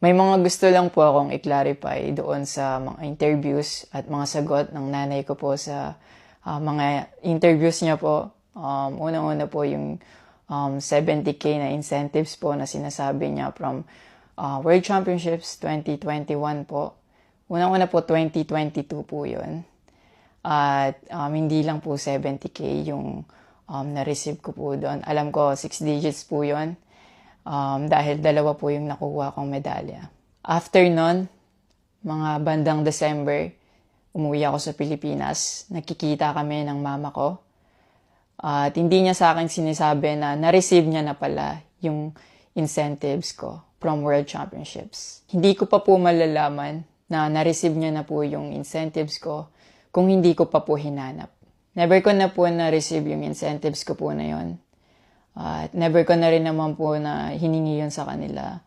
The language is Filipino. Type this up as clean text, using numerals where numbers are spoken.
May mga gusto lang po akong i-clarify doon sa mga interviews at mga sagot ng nanay ko po sa mga interviews niya po. Unang-una po yung 70K na incentives po na sinasabi niya from World Championships 2021 po. Unang-una po 2022 po yun. At hindi lang po 70K yung na-receive ko po doon. Alam ko 6 digits po yun. Dahil dalawa po yung nakuha kong medalya. After nun, mga bandang December, umuwi ako sa Pilipinas. Nakikita kami ng mama ko. At hindi niya sa akin sinasabi na na-receive niya na pala yung incentives ko from World Championships. Hindi ko pa po malalaman na na-receive niya na po yung incentives ko kung hindi ko pa po hinanap. Never ko na po na-receive yung incentives ko po na yon. At never ko na rin naman po na hiningi yun sa kanila.